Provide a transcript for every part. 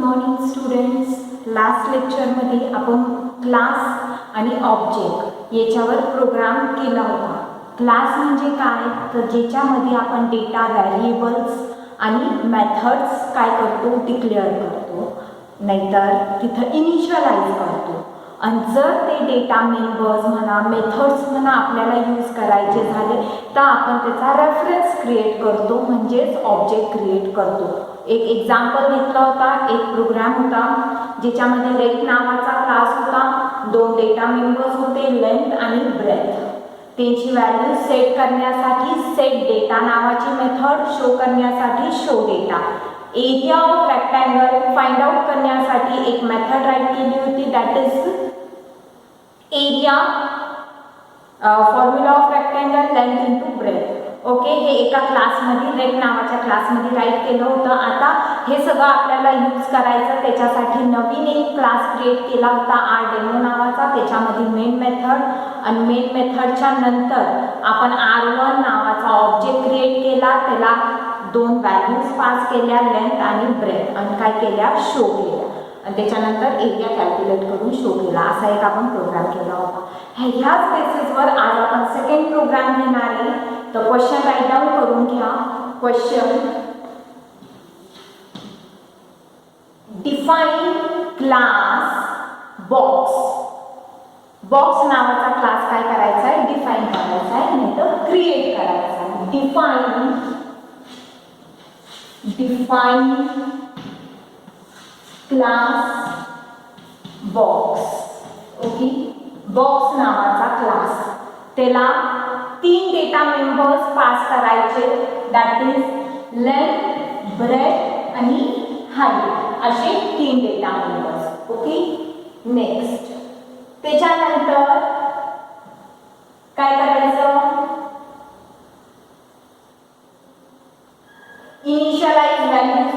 Morning students. Last लेक्चरमध्ये आपण class आणि ऑब्जेक्ट याच्यावर प्रोग्राम केला होता. क्लास म्हणजे काय, तर ज्याच्यामध्ये आपण डेटा व्हेरिएबल्स आणि मेथड्स काय करतो, डिक्लेअर करतो, नाहीतर तिथं इनिशियलाइज करतो. आणि जर ते डेटा मेंबर्स म्हणा, मेथड्स म्हणा आपल्याला यूज करायचे झाले तर आपण त्याचा रेफरन्स क्रिएट करतो, म्हणजेच ऑब्जेक्ट क्रिएट करतो. एक एक्झाम्पल घेतला होता, एक प्रोग्राम होता ज्याच्यामध्ये रेट नावाचा क्लास होता. 2 डेटा मेंबर्स होते, लेंथ आणि ब्रेथ. त्यांची व्हॅल्यू सेट करण्यासाठी सेट डेटा नावाची मेथड, शो करण्यासाठी show data. Area of rectangle find out करण्यासाठी एक मेथड राईट केली होती, that is area formula of rectangle length into breadth. Okay, हे एका क्लासमध्ये रेट नावाच्या क्लासमध्ये राईट केलं होतं. आता हे सगळं आपल्याला यूज करायचं, त्याच्यासाठी नवीन एक क्लास क्रिएट केला होता आर डेमो नावाचा. त्याच्यामध्ये मेन मेथड आणि मेन मेथडच्या नंतर आपण R1 नावाचा ऑब्जेक्ट क्रिएट केला, त्याला 2 व्हॅल्यूज पास केल्या, लेंथ आणि ब्रेथ, आणि काय केल्या, शो केल्या, आणि त्याच्यानंतर एरिया कॅल्क्युलेट करून शो केला. असा एक आपण प्रोग्राम केला होता. ह्याच बेसिसवर आज आपण सेकंड प्रोग्राम घेणार आहे. तर क्वेश्चन राईट डाऊन करून घ्या. Question, define class box. Box नावाचा क्लास काय करायचा आहे, डिफाइन करायचा आहे, नाही तर क्रिएट करायचा आहे. Define class box. Okay, box नावाचा क्लास, त्याला 3 डेटा मेंबर्स पास करायचे, दॅट इज लेंथ, ब्रेथ आणि हाईट, असे 3 डेटा मेंबर्स. ओके, नेक्स्ट त्याच्यानंतर काय करायचं, इनिशियलाइज व्हॅल्यूज.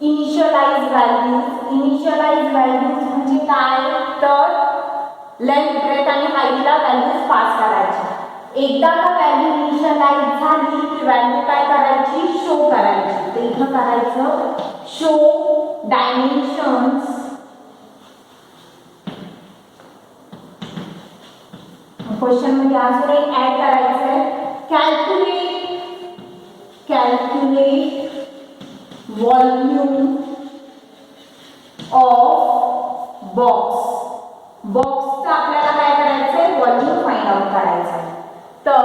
इनिशियलाइज व्हॅल्यूज म्हणजे काय, तर लेंथ, ब्रेथ आणि हाईटला व्हॅल्यूज पास करायच्या. एकदा का व्हॅल्यू इनिशियलाइज झाली की व्हॅल्यू काय करायची, शो करायची. तर इथं करायचं शो डायमेन्शन्स क्वेश्चन मध्ये अजून एक ऍड करायचं आहे, कॅल्क्युलेट व्हॉल्यूम ऑफ बॉक्स. बॉक्सचं आपल्याला काय करायचं आहे, व्हॉल्यूम फाइंड आउट करायचं आहे. तर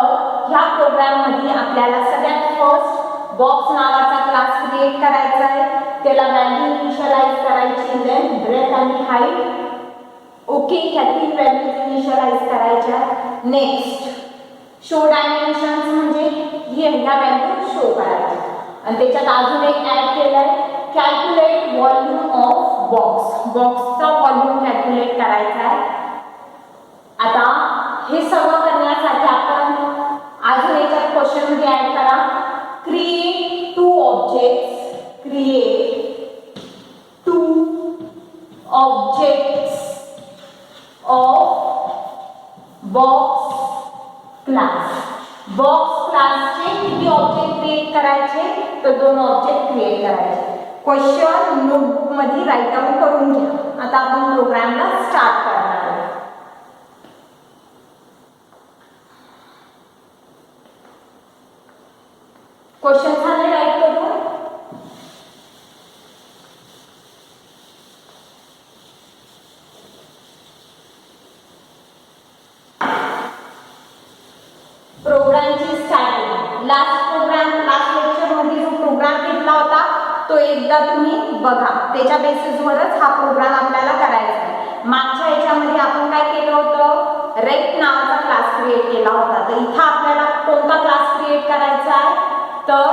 ह्या प्रोग्राम मध्ये आपल्याला सगळ्यात फर्स्ट बॉक्स नावाचा क्लास क्रिएट करायचा आहे, त्याला व्हॅल्यू इनिशियलाइज करायची, लेंथ, ब्रेथ आणि हाईट. ओके, ह्या 3 व्हॅल्यूज इनिशियलाइज करायच्या. नेक्स्ट शो डायमेन्शन्स म्हणजे ह्या व्हॅल्यू शो करायच्या, आणि त्याच्यात अजून एक ऍड केलंय, कॅल्क्युलेट व्हॉल्यूम ऑफ बॉक्स. बॉक्सचा व्हॉल्यूम कॅल्क्युलेट करायचा आहे. आता हे सगळं करण्यासाठी आपण अजून याच्यात क्वेश्चन मध्ये ऍड करा, create 2 objects of box class. Box क्लासचे किती ऑब्जेक्ट क्रिएट करायचे, तर 2 ऑब्जेक्ट क्रिएट करायचे. क्वेश्चन नोटबुक मध्ये राईट डाऊन करून घ्या. आता आपण प्रोग्रामला स्टार्ट करणार आहोत. क्वेश्चन झाले राईट करून. प्रोग्रामची स्टार्टिंग, लास्ट लेक्चर मध्ये जो प्रोग्राम घेतला होता तो एकदा तुम्ही बघा, त्याच्या बेसिसवरच हा प्रोग्राम आपल्याला करायचा आहे. मागच्या याच्यामध्ये आपण काय केलं होतं, रेट नावाचा क्लास क्रिएट केला होता. तर इथं आपल्याला कोणता क्लास क्रिएट करायचा आहे, तर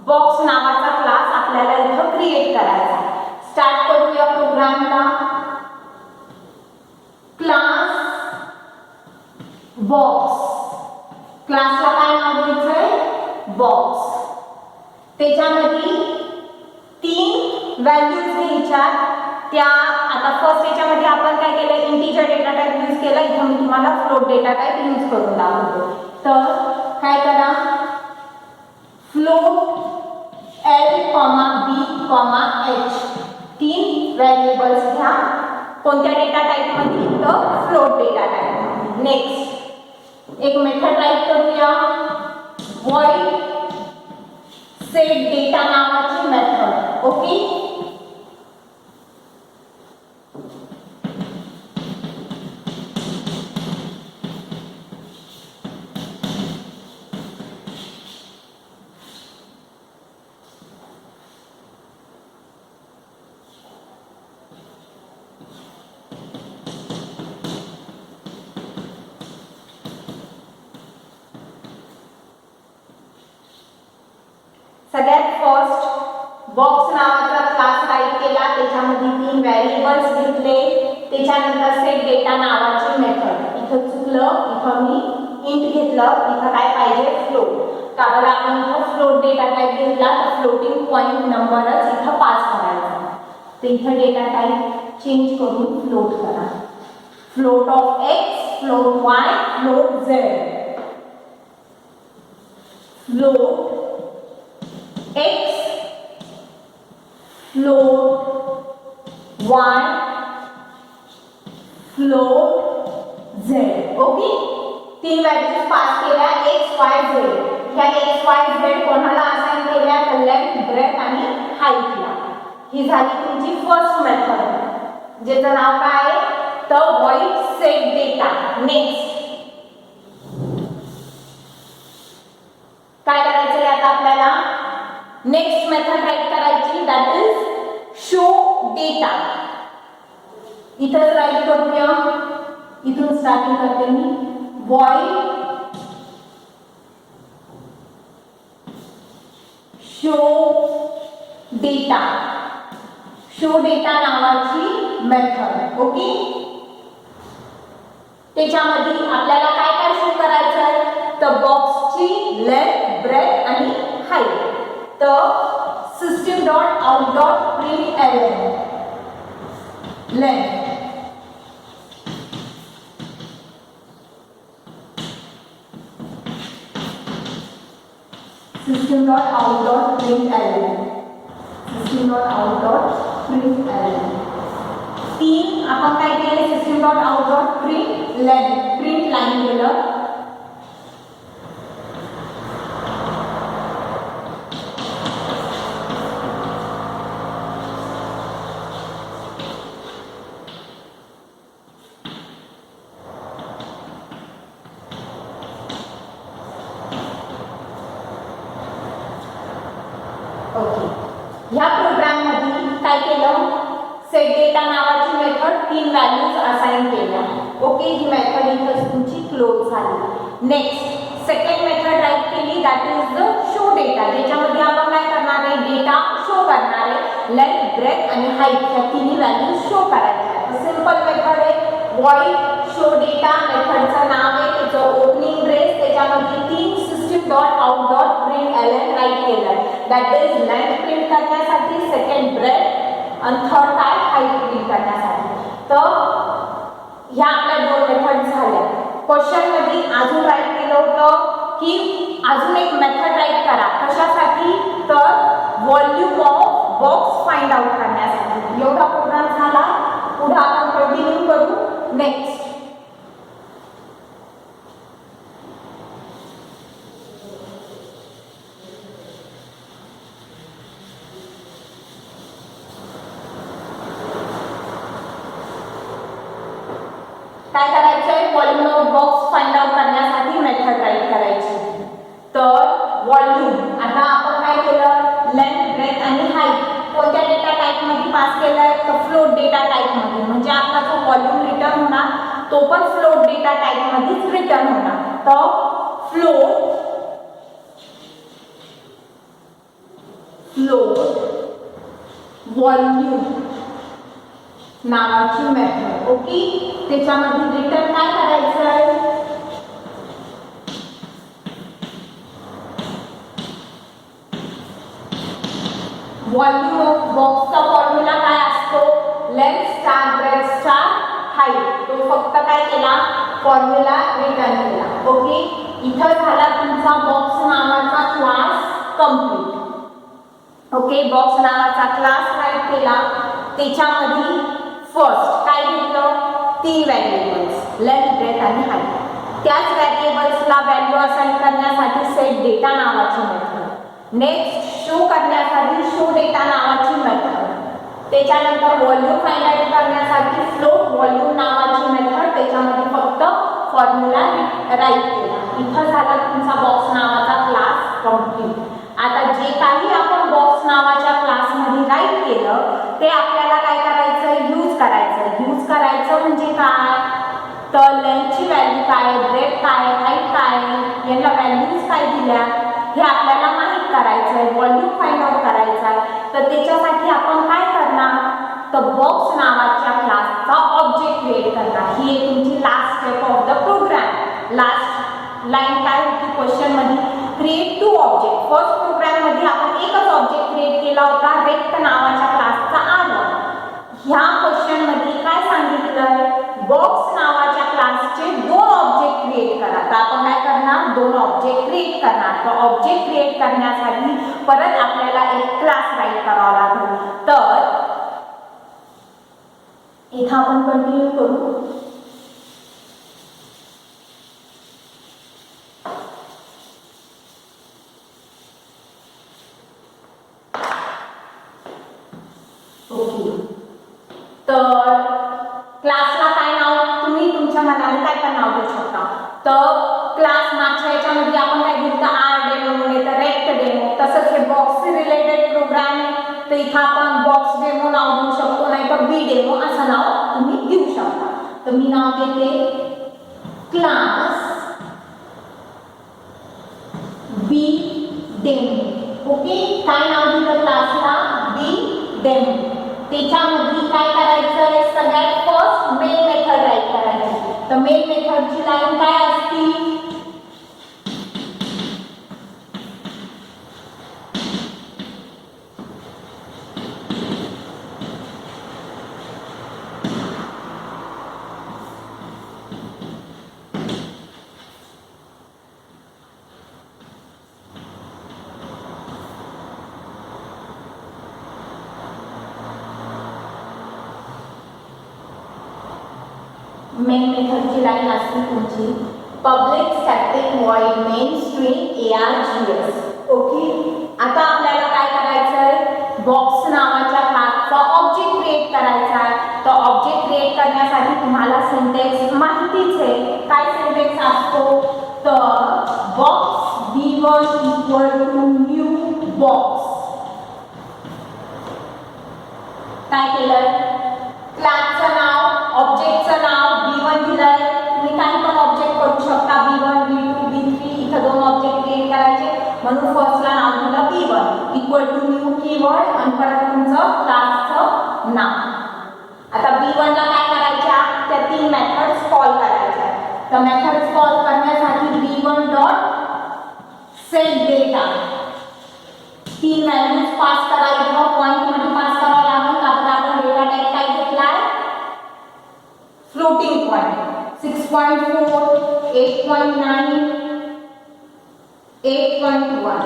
बॉक्स नावाचा क्लास आपल्याला इथं क्रिएट करायचा आहे. स्टार्ट करूया प्रोग्रामला. क्लास बॉक्स, क्लासला काय नाव द्यायचंय, बॉक्स. त्याच्यामध्ये 3 व्हॅल्यूज घ्यायच्या, त्या आता फर्स्ट याच्यामध्ये आपण काय केलं, इंटिजर डेटा टाइप यूज केला. इथं मी तुम्हाला फ्लोट डेटा टाइप यूज करून दाखवतो. तर काय करा, float L, B, H 3 variables घ्या. कोणत्या डेटा टाइप मध्ये, तर फ्लोट डेटा टाइप. नेक्स्ट एक मेथड राईट करूया, void set data नावाची मेथड. ओके, सगळ्यात फर्स्ट बॉक्स नावाचा क्लास राईट केला. त्याच्यामध्ये 3 व्हेरिएबल्स घेतले. त्याच्यानंतर सेट डेटा नावाची मेथड. इथं चुकलं, इथं मी इंट घेतलं, इथं काय पाहिजे, फ्लोट. का बरं आपण इथं फ्लोट डेटा टाइप घेतला, तर फ्लोटिंग पॉइंट नंबरच इथं पास करायचा. तर इथं डेटा टाइप चेंज करून फ्लोट करा. Float of x, float y, float z. Float x, float y, float z. Okay, 3 values pass केल्या, x y z. ह्या x y z कोणाला असाइन केल्या, तर लेंथ, ब्रेथ आणि हाईटला. ही झाली तुमची फर्स्ट मेथड, ज्याचं नाव काय आहे, तर void set data. नेक्स्ट काय करायचं आहे आता आपल्याला, नेक्स्ट मेथड राईट करायची, दॅट इज शो डेटा. इथं राईट करूया, इथून स्टार्टिंग करते मी. void show data, show data नावाची मेथड. ओके, त्याच्यामध्ये आपल्याला काय काय शो करायचं आहे, तर बॉक्सची लेंथ, ब्रेथ आणि हाईट. तर system dot out dot println length, system dot out dot println, system dot out dot println. 3 आपण काय केले, system dot out dot print line केलं. ह्या प्रोग्राम मध्ये काय केलं, सेट डेटा नावाची मेथड 3 व्हॅल्यूज असाइन केल्या. ओके, ही मेथड इथं तुमची क्लोज झाली. नेक्स्ट सेकंड मेथड राईट केली, that is the show data, ज्याच्यामध्ये आपण काय करणार आहे, डेटा शो करणार आहे. लेंथ, ब्रेथ आणि हाईट ह्या तिन्ही व्हॅल्यूज शो करायच्या. सिंपल मेथड आहे, void शो डेटा. मेथडचं नाव आहे, त्याचं ओपनिंग ब्रेस, त्याच्यामध्ये 3 system dot out dot println write केलं. दॅट इज लेंथ प्रिंट करण्यासाठी, सेकंड ब्रेथ आणि थर्ड काय, हाईट प्रिंट करण्यासाठी. तर ह्या आपल्या 2 मेथड झाल्या. क्वेश्चन मध्ये अजून राईट केलं होतं की अजून एक मेथड राईट करा. कशासाठी, तर volume of box find out करण्यासाठी. एवढा प्रोग्राम झाला. पुढे आपण कंटिन्यू करू. नेक्स्ट काय करायचंय, volume of box find out करण्यासाठी मेथड राईट करायची. तर व्हॉल्यूम, आता आपण काय केलं, लेंथ, ब्रेथ आणि हाईट कोणत्या डेटा टाइप मध्ये पास केलाय, तर फ्लोट डेटा टाइप मध्ये. म्हणजे आपला जो व्हॉल्यूम रिटर्न होणार तो पण फ्लोट डेटा टाइप मध्येच रिटर्न होणार. तर फ्लोट व्हॉल्यूम नावाची मेथड. ओके, त्याच्यामध्ये रिटर्न काय करायचं आहे, व्हॉल्यूम ऑफ बॉक्सचा फॉर्म्युला काय असतो, length star breadth star height, तो फक्त काय केला, फॉर्म्युला रिटर्न केला. ओके, इथं झाला तुमचा बॉक्स नावाचा क्लास कंप्लीट. ओके, बॉक्स नावाचा क्लास राईट केला. त्याच्यामध्ये फर्स्ट काय घेतलं, 3 व्हेरिएबल्स लेंथ ब्रेथ आणि हाईट. त्याच व्हेरिएबल्सला व्हॅल्यू असाइन करण्यासाठी सेट डेटा नावाची मेथड, नेक्स्ट शो करण्यासाठी शो डेटा नावाची मेथड, त्याच्यानंतर व्हॉल्यूम फाइंड आउट करण्यासाठी फ्लोट व्हॉल्यूम नावाची मेथड, त्याच्यामध्ये फक्त फॉर्म्युला राईट केला. इथं झाला तुमचा बॉक्स नावाचा क्लास कंप्लीट. आता जे काही आपण बॉक्स नावाच्या क्लासमध्ये राईट केलं ते आपल्याला काय करायचं, यूज करायचं. यूज करायचं म्हणजे काय, तर लेंथची व्हॅल्यू काय, ब्रेथ काय, हाईट काय, यांना व्हॅल्यूज काय दिल्या हे आपल्याला माहीत करायचं आहे, व्हॉल्यूम फाइंड आउट करायचा आहे. तर त्याच्यासाठी आपण काय करणार, तर बॉक्स नावाच्या क्लासचा ऑब्जेक्ट क्रिएट करणार. ही आहे तुमची last step of the program. Last line काय होती क्वेश्चन मध्ये, क्रिएट 2 ऑब्जेक्ट. फर्स्ट प्रोग्राम मध्ये आपण एकच ऑब्जेक्ट क्रिएट केला होता, रेक्ट नावाच्या क्लासचा आला. ह्या क्वेश्चन मध्ये काय सांगितलंय, बॉक्स नावाच्या क्लासचे 2 ऑब्जेक्ट क्रिएट करा. तर आपण काय करणार, 2 ऑब्जेक्ट क्रिएट करणार. तर ऑब्जेक्ट क्रिएट करण्यासाठी परत आपल्याला एक क्लास राईट करावा लागेल. तर इथं आपण कंटिन्यू करू. ओके, तर क्लासला काय नाव, तुम्ही तुमच्या मनाने काय पण नाव देऊ शकता. तर क्लास मागच्या याच्यामध्ये आपण काय घेतलं, आर डेमो म्हणजे तर रेक्ट डेमो. तसंच हे बॉक्स रिलेटेड प्रोग्राम आहे, तर इथं आपण बॉक्स डेमो नाव देऊ शकतो, नाही तर बी डेमो असं नाव तुम्ही देऊ शकता. तर मी नाव देते क्लास बी डेमो. ओके, काय नाव दिलं क्लासला, बी डेमो. त्याच्यामध्ये काय करायचं आहे, सगळ्यात फर्स्ट मेन मेथड राईट करायची. तर मेन मेथडची लाईन काय असती, मेन मेथडची लाईन असते तुमची public static void main string args. Okay, आता आपल्याला काय करायचं आहे, बॉक्स नावाच्या क्लासचा ऑब्जेक्ट क्रिएट करायचा आहे. तर ऑब्जेक्ट क्रिएट करण्यासाठी तुम्हाला सिंटॅक्स माहितीच आहे. काय सिंटॅक्स असतो, तर box b1 equal to new box. काय केलं, क्लासचं नाव, ऑब्जेक्टचं नाव b1 दिलंय. तुम्ही काही पण ऑब्जेक्ट करू शकता, b1 b2 b3. इथं 2 ऑब्जेक्ट क्रिएट करायचे म्हणून फर्स्टला नाव दिलं b1 equal to new keyword आणि परत तुमचं क्लासचं नाव. आता b1 ला काय करायच्या, त्या 3 मेथड्स कॉल करायच्या. तर मेथड्स कॉल करण्यासाठी b1 dot set data 3 values pass करायचं, पॉइंट मध्ये पास करावं लागेल. कारण आपण डेटा टाइप काय घेतलाय, फ्लोटिंग पॉइंट 6.4 8.9 8.1.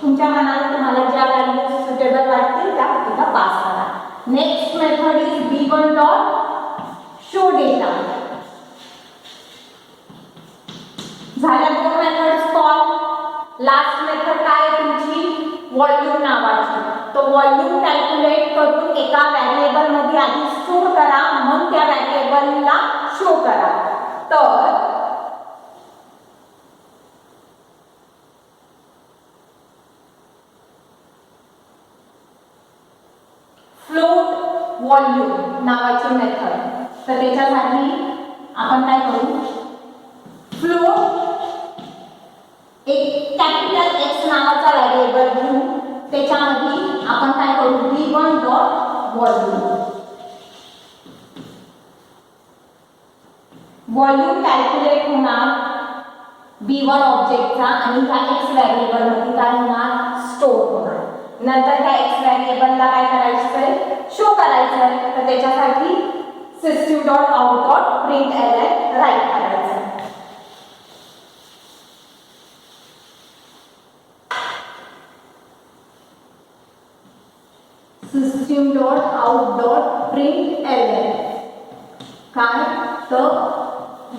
तुमच्या मनाला तुम्हाला ज्या व्हॅल्यूज सुटेबल वाटतील त्या इथं पास करा. Next method is b1 dot show data. झाल्या 2 मेथड्स कॉल. लास्ट मेथड काय आहे तुमची, व्हॉल्यूम नावाची. तो व्हॉल्यूम कॅल्क्युलेट करून एका व्हेरिएबल मध्ये आधी स्टोर करा, मग त्या व्हेरिएबलला शो करा. तर फ्लोट व्हॉल्यूम नावाची मेथड. तर त्याच्यासाठी आपण काय करू, फ्लोट एक कॅपिटल एक्स नावाचा व्हेरिएबल घेऊ. त्याच्यामध्ये आपण काय करू, b1 dot volume. Volume calculate होणार b1 ऑब्जेक्टचा आणि ह्या x व्हेरिएबल मध्ये काय होणार, स्टोर होणार. नंतर ह्या x व्हेरिएबलला काय करायचं आहे, शो करायचं आहे, तर त्याच्यासाठी system.out.println राईट करायचं आहे. system.out.println काय तर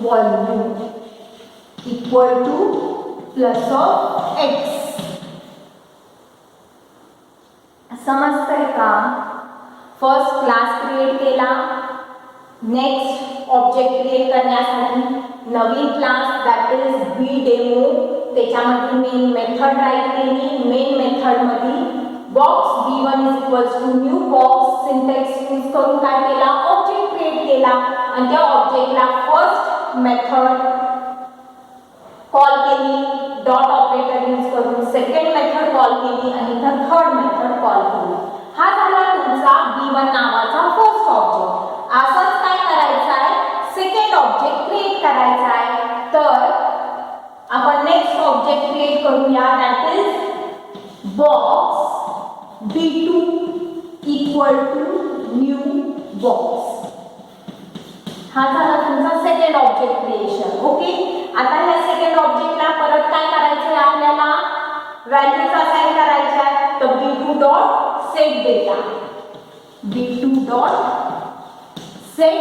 volume equal to plus of x. समजतंय का? फर्स्ट क्लास क्रिएट केला, नेक्स्ट ऑब्जेक्ट क्रिएट करण्यासाठी नवीन class that is B demo, त्याच्यामध्ये मेन मेथड राईट केली. मेन मेथडमध्ये box b1 is equals to new box syntax use करून काय केला, ऑब्जेक्ट क्रिएट केला आणि त्या ऑब्जेक्टला फर्स्ट मेथड कॉल केली डॉट ऑपरेटर यूज करून, सेकंड मेथड कॉल केली आणि इथं थर्ड मेथड कॉल केली. हा झाला तुमचा b1 नावाचा फर्स्ट ऑब्जेक्ट. असंच काय करायचं आहे, सेकंड ऑब्जेक्ट क्रिएट करायचा आहे. तर आपण नेक्स्ट ऑब्जेक्ट क्रिएट करूया that is box b2 equal to new box. हा झाला तुमचा सेकंड ऑब्जेक्ट क्रिएशन. ओके, आता ह्या सेकंड ऑब्जेक्टला परत काय करायचं आहे, आपल्याला व्हॅल्यूज असाइन करायच्या आहेत. तर b2 dot set data, b2 dot set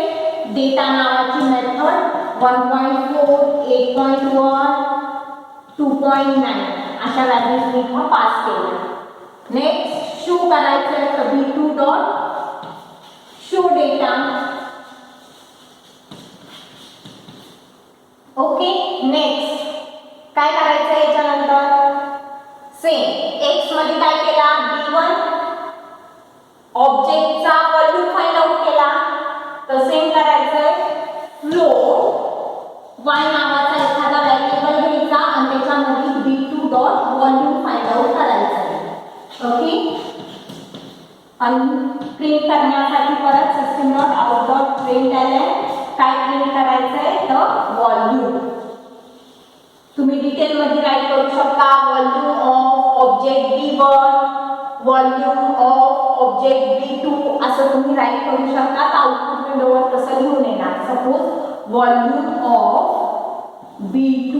data नावाची मेथड 1.4 8.1 2.9 अशा व्हॅल्यूज मी इथं पास केल्या. नेक्स्ट शो करायचं आहे, तर b2 dot show data. Okay, next काय करायचं आहे, याच्यानंतर सेम x मध्ये काय केला, b1 ऑब्जेक्टचा व्हॉल्यूम फाइंड आउट केला. तर सेम करायचंय फ्लोट y नावाचा एखादा व्हेरिएबल घ्यायचा आणि त्याच्यामध्ये b2 dot volume find out करायचं आहे. ओके, आणि प्रिंट करण्यासाठी परत system.out.println काय प्रिंट करायचंय, तर व्हॉल्यूम. तुम्ही डिटेल मध्ये राईट करू शकता volume of object b1, volume of object b2 असं तुम्ही राईट करू शकता. आउटपुट विंडोवर कसं लिहून येणार, सपोज व्हॉल्यूम ऑफ b2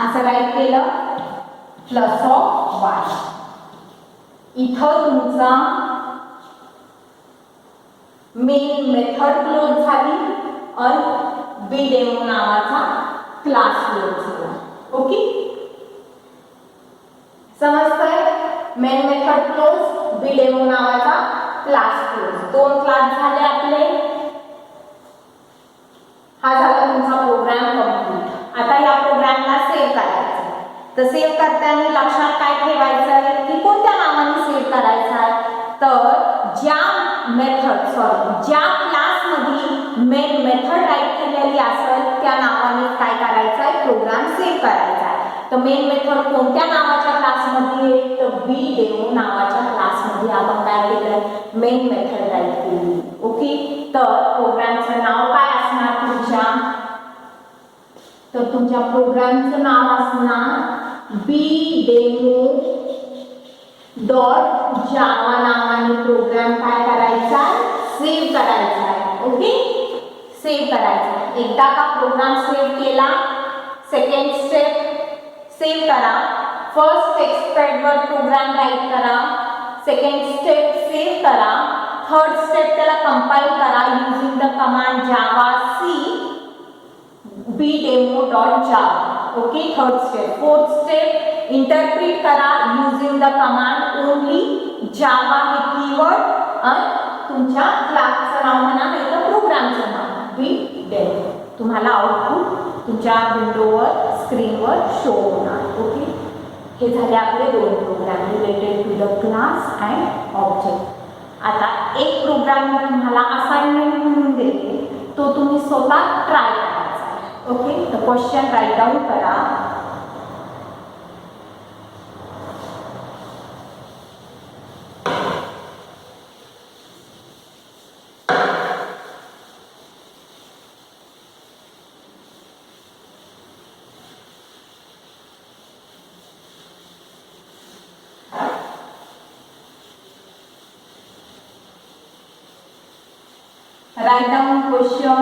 असं राईट केलं प्लस ऑफ y. इथं तुमचा मेन मेथड क्लोज झाली आणि बी डेमो नावाचा क्लास क्लोज झाला. ओके, समजतंय? मेन मेथड क्लोज, बी डेमो नावाचा क्लास क्लोज, दोन क्लास झाले आपले. हा झाला तुमचा प्रोग्राम कंप्लीट. आता या प्रोग्रामला सेव्ह करायचं. तर सेव्ह करताना लक्षात काय ठेवायचं आहे की कोणत्या नावाने सेव्ह करायचं आहे, तर ज्या क्लासमध्ये मेन मेथड राईट केलेली असेल त्या नावाने काय करायचं आहे, प्रोग्राम सेव्ह करायचा आहे. तर मेन मेथड कोणत्या नावाच्या क्लासमध्ये आहे, तर बी डेमो नावाच्या क्लासमध्ये आपण काय केलं, मेन मेथड राईट केली. ओके, तर प्रोग्रामचं नाव काय असणार तुमच्या, तर तुमच्या प्रोग्रामचं नाव असणार बी डेमो डॉट जावा नावाने प्रोग्राम काय करायचा, सेव्ह करायचा आहे. ओके, सेव्ह करायचा. एकदा का प्रोग्राम सेव्ह केला, सेकंड स्टेप सेव्ह करा. फर्स्ट टेक्स्ट पॅडवर प्रोग्राम राईट करा, सेकंड स्टेप सेव्ह करा, थर्ड स्टेप त्याला कंपाइल करा using the command Java C bdemo.java. Okay, third step. Fourth step interpret करा using the command only Java हे keyword आणि तुमच्या क्लासचं नाव म्हणा नाही तर प्रोग्रामचं नाव bdemo. तुम्हाला आउटपुट तुमच्या विंडोवर स्क्रीनवर शो होणार. ओके, हे झाले आपले दोन program related to the class and object. आता एक प्रोग्राम मी तुम्हाला असाइनमेंट म्हणून देते, तो तुम्ही स्वतः ट्राय करायचा. ओके, तर क्वेश्चन राईट डाऊन करा. Write down question.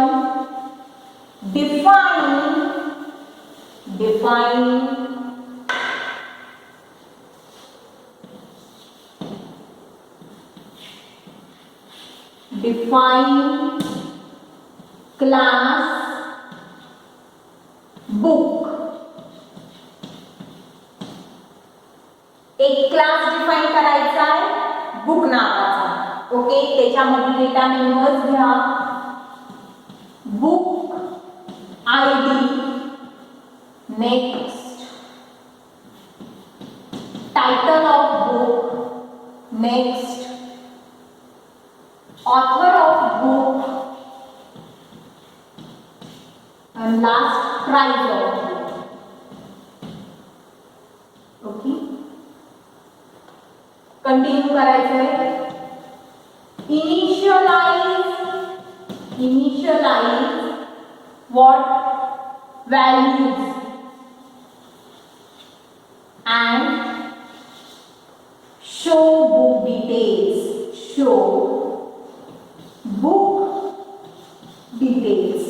Define class book. एक क्लास डिफाइन करायचा आहे बुक नावाचा. ओके, त्याच्यामध्ये डेटा मेंबर्स घ्या. Book ID, next title of book, next author of book, and last price of book. Okay, continue करायचं आहे. Initialise what values and show book details.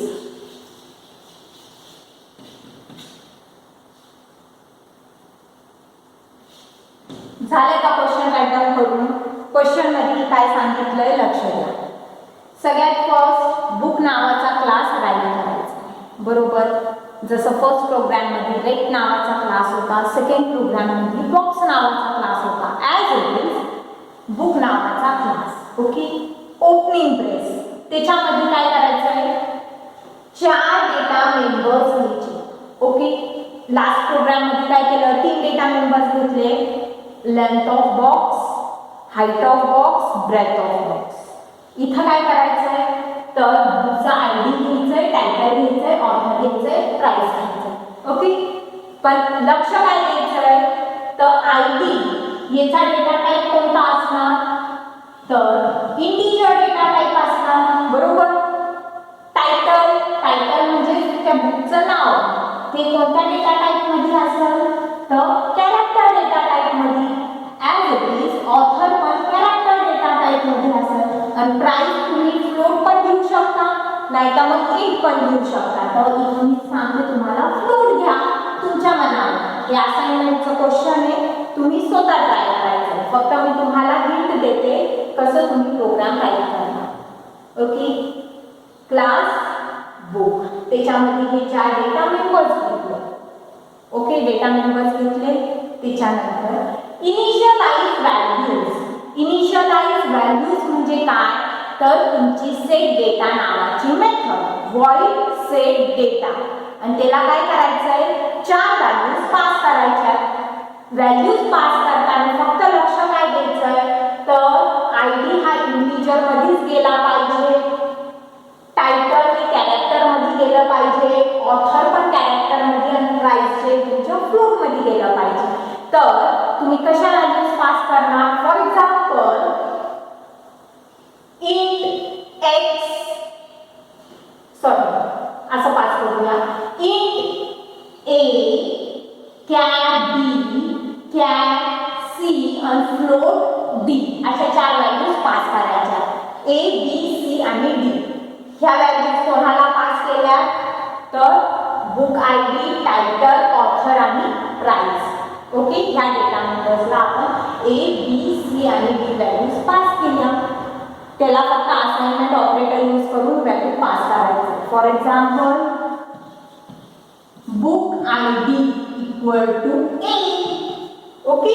झाले का क्वेश्चन राईट डाऊन करून? Question मध्ये काय सांगितलंय लक्ष द्या. सगळ्यात फर्स्ट बुक नावाचा क्लास राईट करायचा, बरोबर. जसं फर्स्ट प्रोग्राम मध्ये रेट नावाचा क्लास होता, सेकंड प्रोग्राम मध्ये बॉक्स नावाचा क्लास होता, ॲज इट इज बुक नावाचा क्लास. ओके, ओपनिंग ब्रेस त्याच्यामध्ये काय करायचं आहे, 4 डेटा मेंबर्स घ्यायचे. ओके, लास्ट प्रोग्राम मध्ये काय केलं, 3 डेटा मेंबर्स घेतले. Length of box, height of box, breadth of box. इथं काय करायचं आहे, तर बुकचा आयडी घ्यायचंय, टायटल घ्यायचंय, ऑथर घ्यायचंय, प्राइस घ्यायचंय. ओके, पण लक्ष काय द्यायचंय, तर आयडी याचा डेटा टाईप कोणता असणार, तर इंटिजर डेटा टाईप असणार, बरोबर. टायटल म्हणजे त्या बुकचं नाव, ते कोणत्या डेटा टाईप मध्ये असेल, तर कॅरेक्टर डेटा टाईप मध्ये. ॲज इट इज ऑथर पण कॅरेक्टर डेटा टाईप मध्ये असेल. आणि प्राइस तुम्ही फ्लोट पण घेऊ शकता, नाही तर मग इंट पण घेऊ शकता. तर इथून मी सांगते तुम्हाला फ्लोट घ्या तुमच्या मनावर. हे असाइनमेंटचं क्वेश्चन आहे, तुम्ही स्वतः ट्राय करायचं. फक्त मी तुम्हाला हिंट देते कसं तुम्ही प्रोग्राम राईट करणार. ओके, क्लास बुक त्याच्यामध्ये हे 4 डेटा मेंबर्स घेतले. ओके, डेटा मेंबर्स घेतले. त्याच्यानंतर इनिशियलाइज व्हॅल्यूज म्हणजे काय, तर तुमची सेट डेटा नावाची मेथड, व्हॉइड सेट डेटा. आणि त्याला काय करायचं आहे, 4 व्हॅल्यूज पास करायच्या. व्हॅल्यूज पास करताना फक्त लक्ष काय द्यायचं आहे, तर आयडी हा इंटिजर मध्येच गेला पाहिजे, टायटल हे कॅरेक्टर मध्ये गेलं पाहिजे, ऑथर पण कॅरेक्टर मध्ये, आणि प्राइस जे तुमच्या फ्लोट मध्ये गेलं पाहिजे. तर तुम्ही कशा व्हॅल्यूज पास करणार, फॉर एक्झाम्पल इंट एक्स, असं पास करूया, इंट ए, कॅर बी, कॅर सी आणि फ्लोट डी, अशा 4 व्हॅल्यूज पास करायच्या. ए, बी, सी आणि डी ह्या व्हॅल्यूज कोणाला पास केल्या, तर बुक आयडी, टायटल, ऑथर आणि प्राइस. ओके, ह्या डेटा मेंबर्सला आपण ए, बी, सी आणि डी व्हॅल्यूज पास केल्या. त्याला फक्त असाइनमेंट ऑपरेटर यूज करून व्हॅल्यू पास करायचं. For example book ID equal to A. Okay,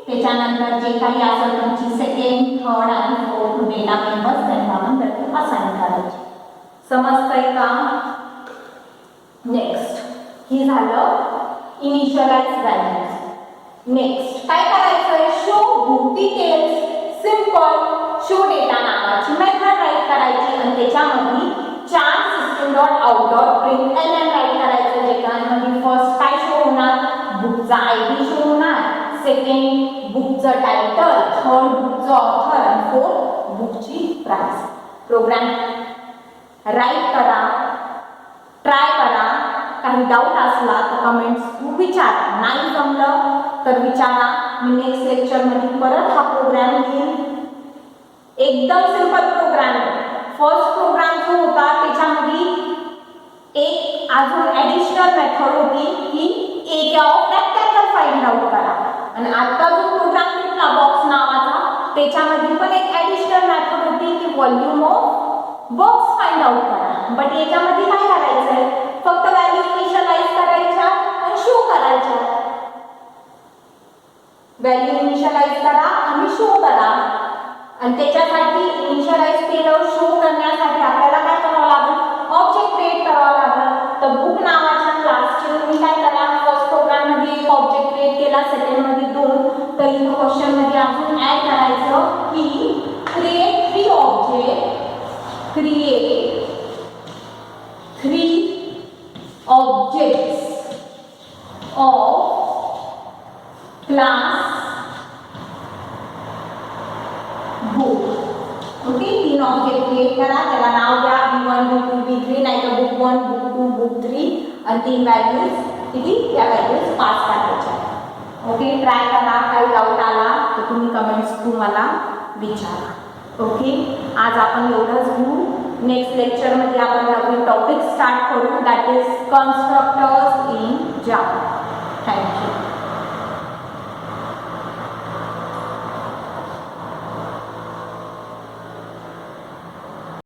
त्याच्यानंतर जे काही असेल तुमची सेकंड, थर्ड आणि फोर्थ डेटा मेंबर्स त्यांना आपण व्हॅल्यू असाइन करायची. समजतंय का? नेक्स्ट, हे झालं इनिशियलाइज व्हॅल्यूज. नेक्स्ट काय करायचं आहे, show book details. Simple, show data नावाची मेथड राईट करायची आणि त्याच्यामध्ये 4 system.out.println राईट करायचं. ज्याच्यामध्ये फर्स्ट काय शो होणार, बुकचा आयडी शो होणार, सेकंड बुकचं टायटल, थर्ड बुकचं ऑथर आणि फोर्थ बुकची प्राइस. प्रोग्राम राईट करा, ट्राय करा. काही डाऊट असला तर कमेंट्स विचारा, नाही जमलं तर विचारा. मी नेक्स्ट लेक्चरमध्ये परत हा प्रोग्राम घेईन. एकदम सिंपल प्रोग्राम आहे. फर्स्ट प्रोग्राम जो होता त्याच्यामध्ये एक अजून ॲडिशनल मेथड होती की area of rectangle find out करा, आणि आता जो प्रोग्राम घेतला बॉक्स नावाचा त्याच्यामध्ये पण एक ॲडिशनल मेथड होती की volume of box find out करा. बट याच्यामध्ये काय करायचं आहे, फक्त व्हॅल्यू इनिशियलाइज करायच्या आणि शो करायच्या. व्हॅल्यू इनिशियलाइज करा आणि शो करा, आणि त्याच्यासाठी इनिशियलाइज केलं शो करण्यासाठी आपल्याला काय करावं लागेल, ऑब्जेक्ट क्रिएट करावं लागेल. तर बुक नावाच्या क्लासचे तुम्ही काय करा, फर्स्ट प्रोग्राम मध्ये एक ऑब्जेक्ट क्रिएट केला, सेकंड मध्ये 2, तर इथं क्वेश्चन मध्ये अजून ऍड करायचं की create 3 object, create 3 objects of class book. Okay, 3 object create करा, त्याला नाव द्या B1 B2 B3, नाही तर बुक 1 बुक 2 बुक 3, आणि 3 व्हॅल्यूज किती, त्या व्हॅल्यूज पास करायच्या. ओके, ट्राय करा. काही डाऊट आला तर तुम्ही कमेंट्स तुम्हाला विचारा. ओके, आज आपण एवढंच घेऊ. नेक्स्ट लेक्चरमध्ये आपण नवीन टॉपिक स्टार्ट करू, दॅट इज कन्स्ट्रक्टर्स इन